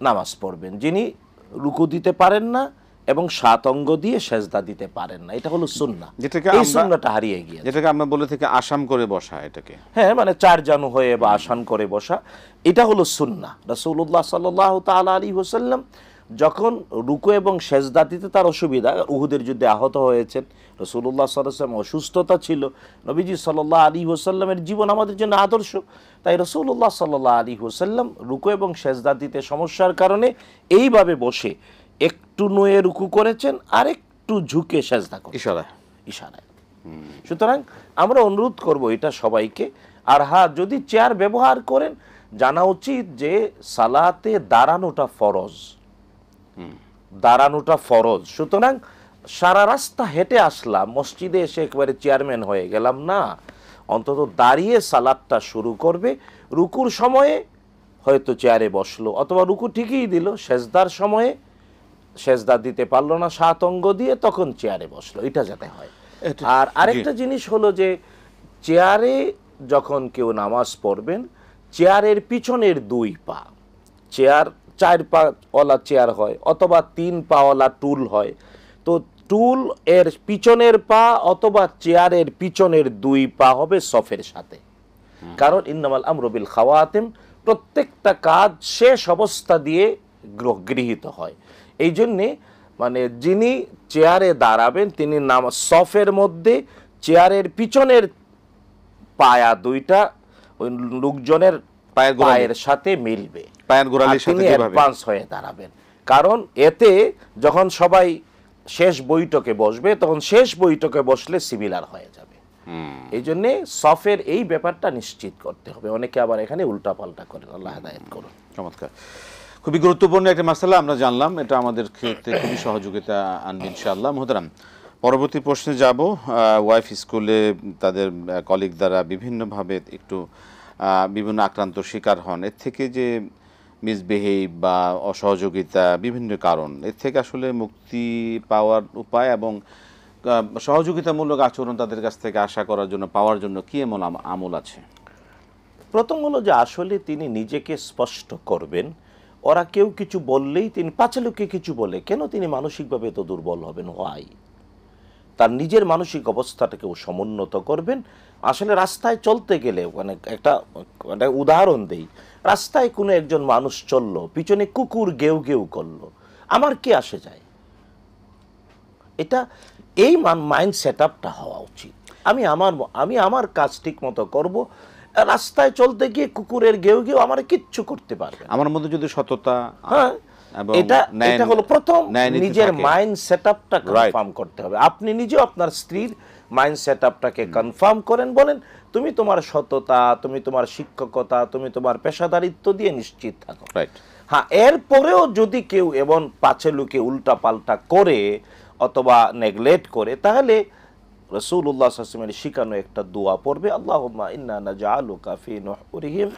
নামাজ পড়বেন, যিনি রুকু দিতে পারেন না এবং 7 অঙ্গ দিয়ে সেজদা দিতে পারেন না। এটা হলো সুন্নাহ, এই সুন্নাহটা হারিয়ে গিয়েছে, যেটাকে আমরা বলে থেকে আসাম করে বসা, এটাকে হ্যাঁ, মানে চার জানু হয়ে বা আসান করে বসা, এটা হলো সুন্নাহ। রাসূলুল্লাহ সাল্লাল্লাহু তাআলা আলাইহি ওয়াসাল্লাম যখন রুকু এবং সেজদা দিতে তার অসুবিধা, উহুদের যুদ্ধে আহত হয়েছেন, রাসূলুল্লাহ সাল্লাল্লাহু আলাইহি ওয়াসাল্লাম অসুস্থতা ছিল, নবীজি সাল্লাল্লাহু আলাইহি ওয়াসাল্লামের জীবন আমাদের জন্য আদর্শ, তাই রাসূলুল্লাহ সাল্লাল্লাহু আলাইহি ওয়াসাল্লাম রুকু এবং সেজদা দিতে সমস্যার কারণে এইভাবে বসে একটু নুয়ে রুকু করেছেন আর একটু ঝুঁকে সেজদা করেছেন ইশারায়। সুতরাং আমরা অনুরোধ করব এটা সবাইকে। আর হ্যাঁ, যদি চেয়ার ব্যবহার করেন, জানা উচিত যে সালাতে দাঁড়ানোটা ফরজ, দাঁড়ানোটা ফরজ। সুতরাং সারা রাস্তা হেঁটে আসলাম, মসজিদে এসে একেবারে চেয়ারম্যান হয়ে গেলাম না, অন্তত দাঁড়িয়ে সালাতটা শুরু করবে। রুকুর সময়ে হয়তো চেয়ারে বসলো, অথবা রুকু ঠিকই দিল, সেজদার সময়ে সেজদা দিতে পারলো না 7 অঙ্গ দিয়ে, তখন চেয়ারে বসলো, এটা যাতে হয়। আর আরেকটা জিনিস হলো যে চেয়ারে যখন কেউ নামাজ পড়বেন, চেয়ারের পিছনের 2 পা, চেয়ার 4 পা ওয়ালা চেয়ার হয় অথবা 3 পা ওয়ালা টুল হয়, তো টুল এর পিছনের পা অথবা চেয়ারের পিছনের 2 পা হবে সফের সাথে। কারণ ইন্নামাল আমরু বিল খাওয়াতিম, প্রত্যেকটা কাজ শেষ অবস্থা দিয়ে গৃহীত হয়। এই জন্যে মানে যিনি চেয়ারে দাঁড়াবেন তিনি নামাজ সফের মধ্যে চেয়ারের পিছনের পায়া 2টা ওই লোকজনের পায়ের সাথে মিলবে, পায়ের গোড়ালির সাথে অ্যাডভান্স হয়ে দাঁড়াবেন। কারণ এতে যখন সবাই শেষ বৈঠকে বসবে, তখন শেষ বৈঠকে বসলে সিমিলার হয়ে যাবে। এই জন্য সফের এই ব্যাপারটা নিশ্চিত করতে হবে। অনেকে আবার এখানে উল্টাপাল্টা করেন, আল্লাহ হেদায়েত করুন। চমৎকার, খুবই গুরুত্বপূর্ণ একটা মাসালা আমরা জানলাম, এটা আমাদের ক্ষেত্রে খুবই সহযোগিতা আনবে ইনশাআল্লাহ। মুহতারাম, পরবর্তী প্রশ্নে যাব। ওয়াইফ স্কুলে তাদের কলিগ দ্বারা বিভিন্নভাবে একটু বিভিন্ন আক্রান্ত শিকার হন, এর থেকে যে মিসবিহেভ বা অসহযোগিতা, বিভিন্ন কারণ, এর থেকে আসলে মুক্তি পাওয়ার উপায় এবং সহযোগিতামূলক আচরণ তাদের কাছ থেকে আশা করার জন্য, পাওয়ার জন্য কি এমন আমল আছে? প্রথম হলো যে আসলে তিনি নিজেকে স্পষ্ট করবেন, ওরা কেউ কিছু বললেই তিনি পাছে লোকে কিছু বলে কেন তিনি মানসিকভাবে তো দুর্বল হবেন, হয় তার নিজের মানসিক অবস্থাটাকে সমুন্নত করবেন। আসলে রাস্তায় চলতে গেলে মানে একটা উদাহরণ দেই, রাস্তায় কোনো একজন মানুষ চললো, পিছনে কুকুর গেউ গেউ করলো, আমার কি আসে যায়? এটা এই মাইন্ড সেট আপটা হওয়া উচিত। আমি আমার কাজ ঠিক মতো করবো, রাস্তায় চলতে গিয়ে কুকুরের গেউ গেউ আমার কিচ্ছু করতে পারবে। আমার মধ্যে যদি সততা, হ্যাঁ, এটা হলো প্রথম, নিজের মাইন্ড সেটআপটা কনফার্ম করতে হবে। আপনি নিজেও আপনার স্ত্রীর মাইন্ড সেটআপটাকে কনফার্ম করেন, বলেন তুমি তোমার সততা, তুমি তোমার শিক্ষকতা, তুমি তোমার পেশাদারিত্ব দিয়ে নিশ্চিত থাকো। হ্যাঁ, এরপরেও যদি কেউ এবং পাছে লুকে উল্টা পাল্টা করে অথবা নেগলেক্ট করে, তাহলে রাসূলুল্লাহ সাল্লাল্লাহু আলাইহি ওয়াসাল্লামের শিখানো একটা দোয়া পড়বে, আল্লাহুম্মা ইন্না নাজআলুকা ফি নুহুরিহিম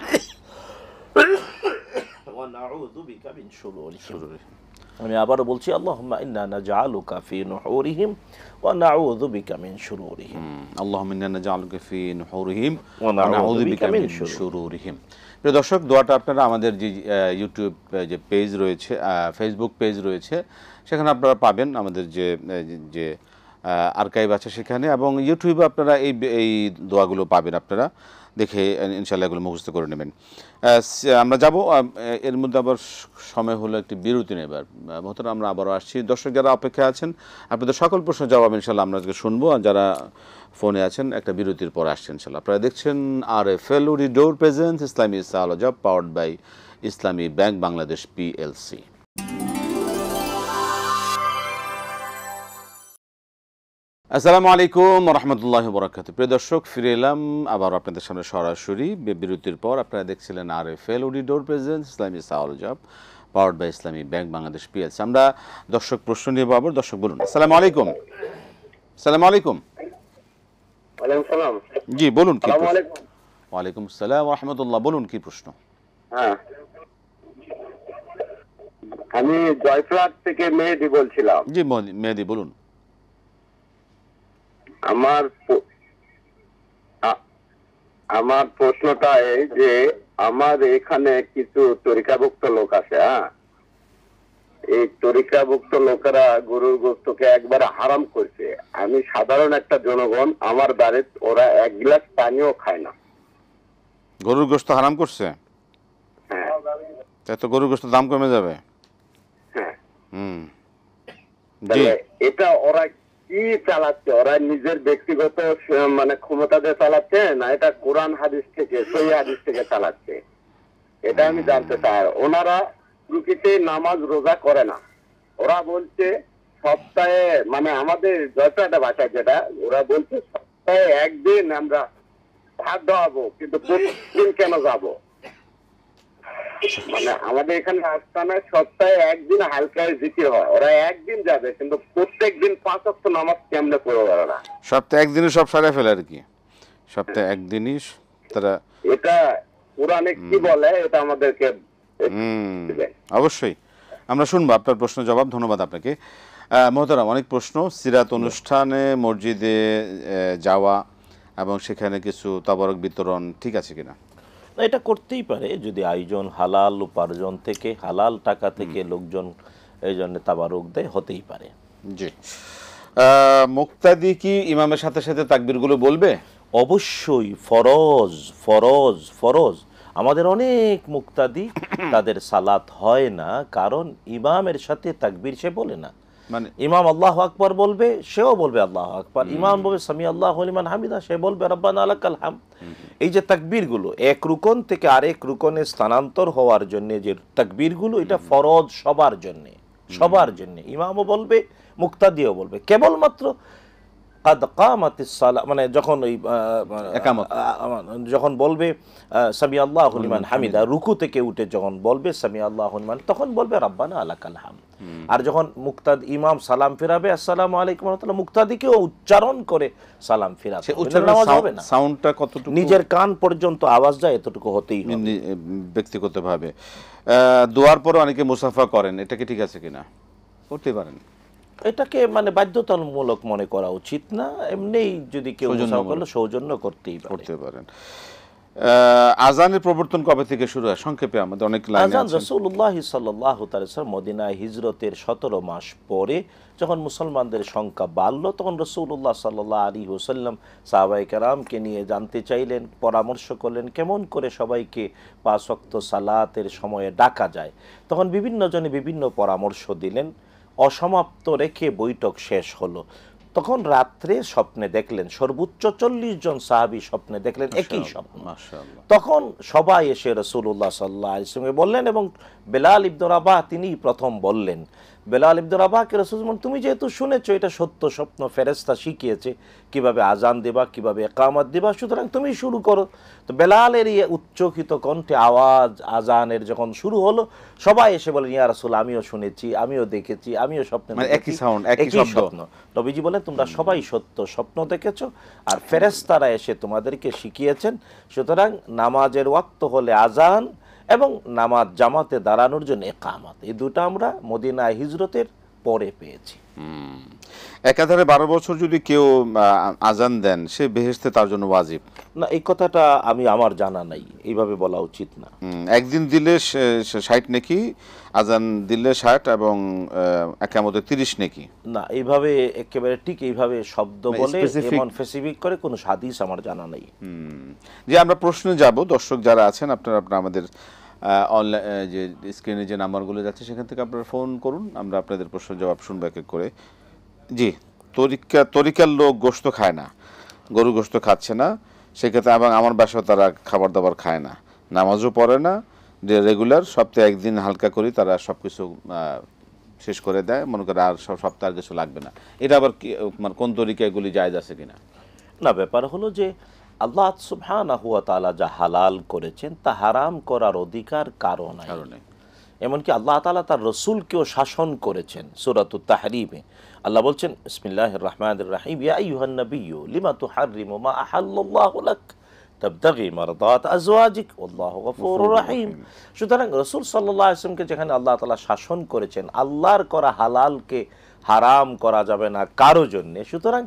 ওয়া নাউযু বিকা মিন শুরুরিহিম। আমি আবারও বলছি, আল্লাহুম্মা ইন্না নাজআলুকা ফি নুহুরিহিম ওয়া নাউযু বিকা মিন শুরুরিহিম। আল্লাহুম্মা ইন্না নাজআলুকা ফি নুহুরিহিম ওয়া ওয়া নাউযু বিকা মিন শুরুরিহিম। শুরুরিহিম। প্রিয় দর্শক, দোয়াটা আপনারা আমাদের যে ইউটিউব যে পেজ রয়েছে, ফেসবুক পেজ রয়েছে, সেখানে আপনারা পাবেন আমাদের যে আর্কাইভ আছে সেখানে, এবং ইউটিউবে আপনারা এই দোয়াগুলো পাবেন, আপনারা দেখে ইনশাআল্লাহ এগুলো মুখস্থ করে নেবেন। আমরা যাব, এর মধ্যে আবার সময় হলো একটি বিরতি নেবার। মহতরম, আমরা আবারও আসছি। দর্শক যারা অপেক্ষা আছেন, আপনাদের সকল প্রশ্ন জবাব ইনশাআল্লাহ আমরা আজকে শুনবো, আর যারা ফোনে আছেন একটা বিরতির পর আসছেন ইনশাআল্লাহ। আপনারা দেখছেন RFL ডোর প্রেজেন্স ইসলামী সাওয়াল powered by Islami bank Bangladesh PLC। আসসালামু আলাইকুম রহমতুল্লাহ বরাকাত। প্রিয় দর্শক, ফিরে এলাম আবার আপনাদের সামনে সরাসরি বিরতির পর। আপনারা দেখছিলেন RFL ডোর প্রেজেন্স ইসলামী সাওয়াল powered by Islami bank Bangladesh PLC। আমরা দর্শক প্রশ্ন নিয়ে আবার। দর্শক বলুন। আসসালামু আলাইকুম। আসসালামু আলাইকুম। ওয়ালাইকুম সালাম। জি বলুন, কি আসসালামু প্রশ্ন? আলাইকুম। ওয়ালাইকুম আসসালাম ওয়া রাহমাতুল্লাহ। বলুন কি প্রশ্ন? হ্যাঁ, আমি জয়ফ্লাট থেকে মেহেদি বলছিলাম। জি মেহেদি বলুন। আমার প্রশ্নটা এই যে, আমার এখানে কিছু তরিকাভুক্ত লোক আছে। হ্যাঁ, এই তরিকাভুক্ত লোকেরা গরুর গোশতকে একবারে হারাম করছে। আমি সাধারণ একটা জনগণ, আমার বাড়িতে ওরা এক গ্লাস পানিও খায় না। গরুর গোশত হারাম করছে? হ্যাঁ তাই তো গরুর গোশতের দাম কমে যাবে। হ্যাঁ, হুম, জি। তাহলে এটা ওরা কি চালাচ্ছে? ওরা নিজের ব্যক্তিগত মানে ক্ষমতাতে চালাচ্ছে, না এটা কোরআন হাদিস থেকে, সহি হাদিস থেকে চালাচ্ছে? এটা আমি জানতে চাই। ওনারা প্রকৃতি নামাজ রোজা করে না। ওরা বলছে সপ্তাহে, মানে আমাদের জয়প্রাটা ভাষায় যেটা, ওরা বলছে সপ্তাহে একদিন আমরা ভাত দেওয়াবো, কিন্তু প্রতিদিন কেন যাব? মানে আমাদের এখানে আস্তানায় সপ্তাহে একদিন হালকায় জিকির হয়, ওরা একদিন যাবে, কিন্তু প্রত্যেক দিন 5 ওয়াক্ত নামাজ কেমনে পড়ে ওরা না? সপ্তাহে একদিনে সব সারা ফেলে আর কি, সপ্তাহে একদিনই তারা। এটা কোরআনে কি বলে এটা আমাদেরকে অবশ্যই আমরা শুনবো আপনার প্রশ্ন জবাব। ধন্যবাদ আপনাকে মোহতারাম। অনেক প্রশ্ন। সিরাত অনুষ্ঠানে মসজিদে যাওয়া এবং সেখানে কিছু তাবারক বিতরণ ঠিক আছে কিনা? না, এটা করতেই পারে যদি আয়োজন হালাল উপার্জন থেকে, হালাল টাকা থেকে লোকজন এই জন্য তাবারুক দেয়, হতেই পারে। জি। মুক্তাদি কি ইমামের সাথে সাথে তাকবীরগুলো বলবে? অবশ্যই, ফরজ ফরজ ফরজ। আমাদের অনেক মুক্তাদি তাদের সালাত হয় না, কারণ ইমামের সাথে তাকবীর সে বলে না। মানে ইমাম আল্লাহু আকবার বলবে, সেও বলবে আল্লাহু আকবার। ইমাম বলবে সামি আল্লাহু লিমান হামিদা, সে বলবে রব্বানা লাকাল হামদ। এই যে তাকবীরগুলো এক রুকন থেকে আরেক রুকনে স্থানান্তর হওয়ার জন্য যে তাকবীরগুলো, এটা ফরজ সবার জন্য, সবার জন্য। ইমামও বলবে, মুক্তাদিও বলবে। কেবলমাত্র কাদ কামাতিস সালাহ, মানে যখন ওই যখন বলবে সামি আল্লাহু লিমান হামিদা, রুকু থেকে উঠে যখন বলবে সামি আল্লাহু লিমান, তখন বলবে রব্বানা লাকাল হামদ। আর যখন মুক্তাদি ইমাম সালাম ফিরাবে আসসালামু আলাইকুম ওয়া রাহমাতুল্লাহ, মুক্তাদিকেও উচ্চারণ করে সালাম ফিরাবে। নামাজ হবে না। সাউন্ডটা কতটুকু? নিজের কান পর্যন্ত আওয়াজ যায় এতটুকু হতেই হবে ব্যক্তিগতভাবে। দোয়ার পর অনেকে মুসাফা করেন, এটা কি ঠিক আছে কিনা? করতে পারেন। এটাকে মানে বাধ্যতামূলক মনে করা উচিত না, এমনি যদি কেউ মুসাফা করলে সৌজন্য করতেই করতে পারেন। আজানের প্রবর্তন কবে থেকে শুরু হয় সংক্ষেপে? আমাদের অনেক লাইন আছে। আজান রাসূলুল্লাহ সাল্লাল্লাহু তাআলা মদিনায় হিজরতের 17 মাস পরে যখন মুসলমানদের সংখ্যা বাড়ল, তখন রাসূলুল্লাহ সাল্লাল্লাহু আলাইহি ওয়াসাল্লাম সাহাবায়ে কেরামকে নিয়ে জানতে চাইলেন, পরামর্শ করলেন কেমন করে সবাইকে 5 ওয়াক্ত সালাতের সময়ে ডাকা যায়। তখন বিভিন্ন জনে বিভিন্ন পরামর্শ দিলেন। অসমাপ্ত রেখে বৈঠক শেষ হলো। তখন রাত্রে স্বপ্নে দেখলেন, সর্বোচ্চ 40 জন সাহাবী স্বপ্নে দেখলেন একই স্বপ্ন। তখন সবাই এসে রাসূলুল্লাহ সাল্লাল্লাহু আলাইহি ওয়াসাল্লাম বললেন, এবং বেলাল ইবনে রাবাহ তিনি প্রথম বললেন। বেলাল ইবনে রাবাহকে রাসূল বলেন, তুমি যেহেতু শুনেছো এটা সত্য স্বপ্ন, ফেরেশতা শিখিয়েছে কিভাবে আজান দেবা, কিভাবে ইকামত দেবা, সুতরাং তুমি শুরু করো। তো বেলালের এই উচ্চকিত কণ্ঠে আওয়াজ আজানের যখন শুরু হলো, সবাই এসে বলেন, ইয়া রাসূল আমিও শুনেছি, আমিও দেখেছি, আমিও স্বপ্নে দেখেছি, একই সাউন্ড, একই শব্দ। নবীজি বলেন, তোমরা সবাই সত্য স্বপ্ন দেখেছো, আর ফেরেশতারা এসে তোমাদেরকে শিখিয়েছেন। সুতরাং নামাজের ওয়াক্ত হলে আজান এবং নামাজ জামাতে দাঁড়ানোর জন্য ইকামত, এই দুটো আমরা মদিনায় হিজরতের পরে পেয়েছি। একাধারে 12 বছর যদি কেউ আজান দেন, সে বেহেশতে তার জন্য ওয়াজিব? না, এই কথাটা আমার জানা নাই, এইভাবে বলা উচিত না। একদিন দিলে 60 নেকি, আজান দিলে 60 এবং একামতে 30 নেকি। না, এইভাবে একেবারে ঠিক এইভাবে শব্দ বলে এমন স্পেসিফিক করে কোনো হাদিস আমার জানা নাই। যে আমরা প্রশ্নে যাব, দর্শক যারা আছেন আপনারা আমাদের অনলাইন যে স্ক্রিনে যে নাম্বারগুলো যাচ্ছে সেখান থেকে আপনারা ফোন করুন, আমরা আপনাদের প্রশ্ন জবাব শুনবো এক এক করে। জি, তরিকার লোক গোশত খায় না, গরু গোশত খাচ্ছে না, সেক্ষেত্রে এবং আমার বাসায় তারা খাবার দাবার খায় না, নামাজও পড়ে না, রেগুলার সপ্তাহে একদিন হালকা করি, তারা সব কিছু শেষ করে দেয়, মনে করে আর সপ্তাহে আর কিছু লাগবে না। এটা আবার মানে কোন তরিকা, এগুলি জায়েজ আছে কিনা? না, ব্যাপার হলো যে আল্লাহ সুবহানাহু ওয়া তাআলা যা হালাল করেছেন তা হারাম করার অধিকার কারো নাই। এমনকি আল্লাহ তাআলা তার রাসূলকেও শাসন করেছেন। সূরাতুত তাহরীমে আল্লাহ বলছেন, বিসমিল্লাহির রহমানির রহিম, ইয়া আইয়ুহান নাবিয়্যু লিমা তুহাররিমু মা আহাল্লাল্লাহু লাক তাবতাগি মারদাত আজওয়াজিক ওয়াল্লাহু গফুরুর রহিম। সুতরাং রাসূল সাল্লাল্লাহু আলাইহি ওয়াসাল্লামকে যেখানে আল্লাহ তাআলা শাসন করেছেন, আল্লাহর করা হালালকে হারাম করা যাবে না কারো জন্য, সুতরাং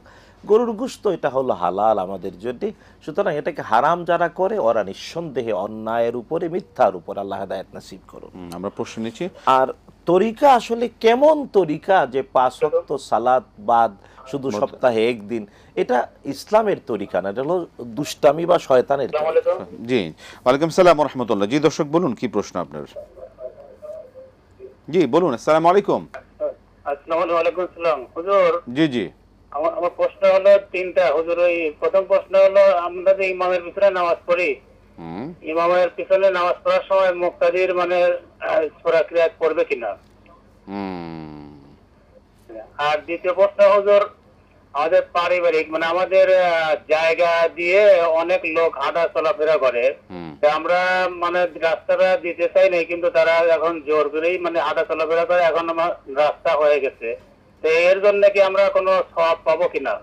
গরুর গোশত এটা হলো হালাল আমাদের জন্য। সুতরাং এটাকে হারাম যারা করে ওরা নিঃসন্দেহে অন্যায়ের উপরে, মিথ্যার উপর আল্লাহ হেদায়েত নসিব করুন। আমরা প্রশ্ন নিচ্ছি। আর তরিকা আসলে কেমন তরিকা যে 5 ওয়াক্ত সালাত বাদ শুধু সপ্তাহে একদিন, এটা ইসলামের তরিকা না, এটা হলো দুষ্টামি বা শয়তানের তরিকা। জি, ওয়ালাইকুম সালাম ওয়া রাহমাতুল্লাহ। জি দর্শক বলুন, কি প্রশ্ন আপনার? জি বলুন। আসসালামু আলাইকুম। আসসালামু আলাইকুম সালাম হুজুর। জি জি, আমার প্রশ্ন হলো 3টা হুজুর। ওই প্রথম প্রশ্ন হলো, আমরা যে ইমামের পিছনে নামাজ পড়ি, ইমামের পিছনে নামাজ পড়ার সময় মুক্তাদির মানে সূরা কিরাত পড়বে কিনা? আর দ্বিতীয় প্রশ্ন হুজুর, আমাদের পারিবারিক মানে আমাদের জায়গা দিয়ে অনেক লোক হাঁটা চলাফেরা করে, আমরা মানে রাস্তাটা দিতে চাই নাই, কিন্তু তারা এখন জোর করেই মানে হাঁটা চলাফেরা করে, এখন আমার রাস্তা হয়ে গেছে, তো এর জন্য কি আমরা কোনো সওয়াব পাবো কিনা?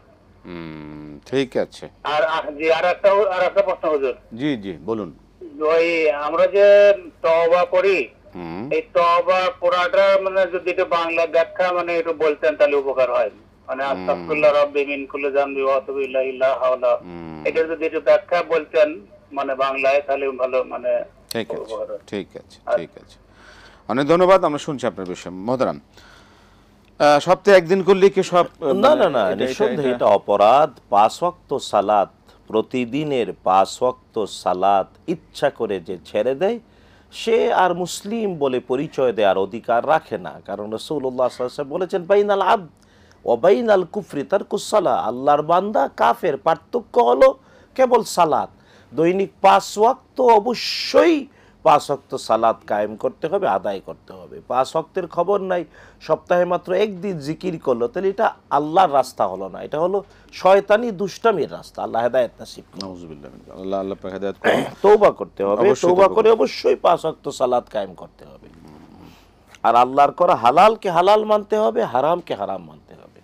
ঠিক আছে। আর জি, আর একটা প্রশ্ন হুজুর। জি জি বলুন। ওই আমরা যে তওবা করি, এই তওবা পুরাটা মানে যদি একটু বাংলা ব্যাখ্যা মানে একটু বলতেন তাহলে উপকার হয়। মানে আস্তাগফিরুল্লাহ রাব্বি মিন কুল্লি যামবি ওয়া আতুবু ইলাইহি লা হাওলা, এটা যদি একটু ব্যাখ্যা বলতেন মানে বাংলায়, তাহলে ভালো মানে। ঠিক আছে, ঠিক আছে, ঠিক আছে, অনেক ধন্যবাদ। আমরা শুনছি আপনার বিষয় মোহতারাম। সপ্তাহে একদিন করলে কি সব? না না না, নিঃসন্দেহে এটা অপরাধ। 5 ওয়াক্ত সালাত, প্রতিদিনের 5 ওয়াক্ত সালাত ইচ্ছা করে যে ছেড়ে দেয়, সে আর মুসলিম বলে পরিচয় দেওয়ার অধিকার রাখে না। কারণ রাসূলুল্লাহ সাল্লাল্লাহু আলাইহি ওয়াসাল্লাম বলেছেন, বাইনাল আবদ ওয়া বাইনাল কুফরি তারকুস সালাহ, আল্লাহর বান্দা কাফের পার্থক্য হলো কেবল সালাত। দৈনিক 5 ওয়াক্ত অবশ্যই 5 ওয়াক্ত সালাত কায়েম করতে হবে, আদায় করতে হবে। 5 ওয়াক্তের খবর নাই, সপ্তাহে মাত্র একদিন জিকির করলো, তাহলে এটা আল্লাহর রাস্তা হলো না, এটা হলো শয়তানি দুষ্টামির রাস্তা। আল্লাহ হেদায়েত নসিব করুন। নাউযুবিল্লাহ, আল্লাহ আল্লাহ পাক হেদায়েত করুন। তওবা করতে হবে, তওবা করে অবশ্যই 5 ওয়াক্ত সালাত কায়েম করতে হবে। আর আল্লাহর করা হালালকে হালাল মানতে হবে, হারামকে হারাম মানতে হবে।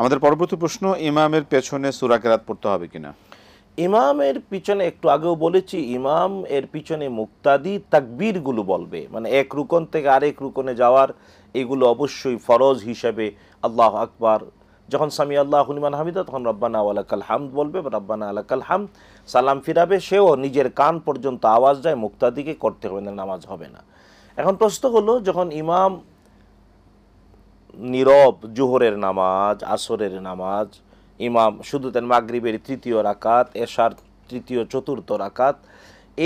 আমাদের পরবর্তী প্রশ্ন, ইমামের পেছনে সূরা কিরাত পড়তে হবে কিনা? ইমামের পিছনে একটু আগেও বলেছি, ইমাম এর পিছনে মুক্তাদি তাকবীরগুলো বলবে, মানে এক রুকন থেকে আরেক রুকনে যাওয়ার, এগুলো অবশ্যই ফরজ হিসাবে আল্লাহু আকবার, যখন সামি আল্লাহু লিমান হামিদা তখন রব্বানা ওয়া লাকাল হামদ বলবে, রব্বানা লাকাল হামদ, সালাম ফিরাবে, সেও নিজের কান পর্যন্ত আওয়াজ যায়, মুক্তাদিকে করতে হবে না, নামাজ হবে না। এখন প্রশ্ন হলো, যখন ইমাম নীরব, জোহরের নামাজ, আসরের নামাজ, ইমাম শুধু তার মাগরিবের 3য় রাকাত, এশার 3য় 4র্থ রাকাত,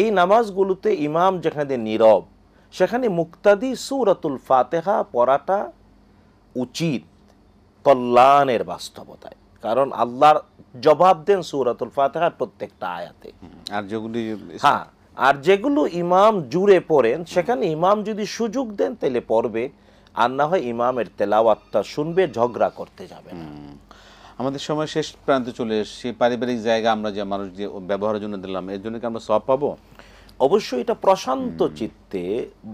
এই নামাজগুলোতে ইমাম যেখানে নীরব, সেখানে মুক্তাদি সূরাতুল ফাতিহা পড়াটা উচিত কল্যাণের বাস্তবতায়। কারণ আল্লাহর জবাব দেন সূরাতুল ফাতিহার প্রত্যেকটা আয়াতে। আর যেগুলি হ্যাঁ, আর যেগুলো ইমাম জুড়ে পড়েন, সেখানে ইমাম যদি সুযোগ দেন তাহলে পড়বে, আর না হয় ইমামের তেলাওয়াতটা শুনবে, ঝগড়া করতে যাবে না। আমাদের সময় শেষ প্রান্তে চলে এসেছি। পারিবারিক জায়গা আমরা যে মানুষ যে ব্যবহারের জন্য দিলাম, এর জন্য কি আমরা সওয়াব পাবো? অবশ্যই এটা প্রশান্ত চিত্তে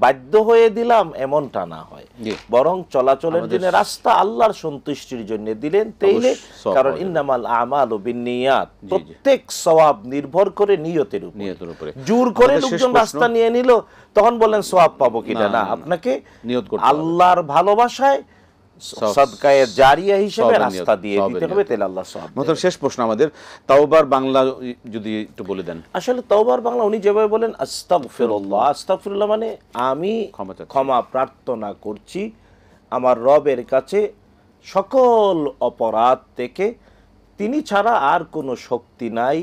বাধ্য হয়ে দিলাম এমনটা না হয়, জি। বরং চলাচলের জন্য রাস্তা আল্লাহর সন্তুষ্টির জন্য দিলেন তেইলে, সওয়াব কারণ পাওয়া যাবে। ইন্নামাল আমালু বিন্নিয়াত, জি। প্রত্যেক সওয়াব নির্ভর করে নিয়তের উপর। নিয়তের উপরে। জোর করে আমাদের শেষ লোকজন প্রশ্ন। রাস্তা নিয়ে নিল, তখন বললেন সওয়াব পাবো কিনা? না, আপনাকে নিয়ত করতে হবে। আল্লাহর ভালোবাসায় সাদকায়ে জারিয়া হিসেবে সওয়াবের রাস্তা নিয়ত, দিয়ে সওয়াবের দিতে হবে, নিয়ত। তাহলে আল্লাহ সওয়াব দেবেন। মোহতারাম শেষ প্রশ্ন আমাদের, তাওবার বাংলা যদি একটু বলে দেন। আসলে তওবার বাংলা উনি যেভাবে বলেন আস্তাগফিরুল্লাহ, আস্তাগফিরুল্লাহ মানে আমি ক্ষমা চাচ্ছি। ক্ষমা প্রার্থনা করছি আমার রবের কাছে সকল অপরাধ থেকে, তিনি ছাড়া আর কোনো শক্তি নাই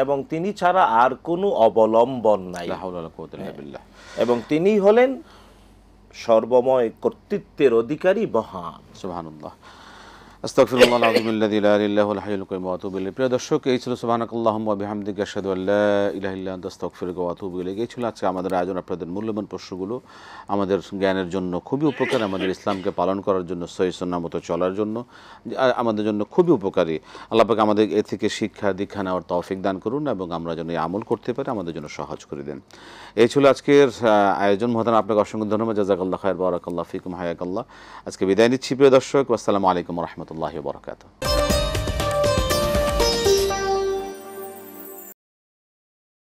এবং তিনি ছাড়া আর কোনো অবলম্বন নাই, লা হাওলা ওয়ালা কুওয়াতা ইল্লা বিল্লাহ। এবং তিনি হলেন সর্বময় কর্তৃত্বের অধিকারী মহান। সুবহানাল্লাহ। আস্তাগফিরুল্লাহ আল-আযীম আল্লাযী লা ইলাহা ইল্লা হুয়াল হাইয়ুল কাইয়্যুম ওয়া আতুবু ইলাইহি। প্রিয় দর্শক, এই ছিল সুবহানাকাল্লাহুম্মা ওয়া বিহামদিকা আশহাদু আল্লা ইলাহা ইল্লা আনতা আস্তাগফিরুকা ওয়া আতুবু ইলাইক। এই ছিল আজকে আমাদের আয়োজন। আপনাদের মূল্যবান প্রশ্নগুলো আমাদের জ্ঞানের জন্য খুবই উপকারী, আমাদের ইসলামকে পালন করার জন্য, সহিহ সুন্নাহ মতো চলার জন্য আমাদের জন্য খুবই উপকারী। আল্লাহ পাক আমাদের এ থেকে শিক্ষা দীক্ষা নেওয়ার তৌফিক দান করুন এবং আমরা যেন এই আমল করতে পারি, আমাদের জন্য সহজ করে দেন। এই ছিল আজকের আয়োজন। মহতারাম, আপনাকে অসংখ্য ধন্যবাদ। জাযাকাল্লাহু খায়র, বারাকাল্লাহু ফিকুম, হায়াকাল্লাহ। আজকে বিদায় নিচ্ছি প্রিয় দর্শক। আসসালামু আলাইকুম ওয়া রাহমাতুল্লাহি ওয়া বারাকাতুহু।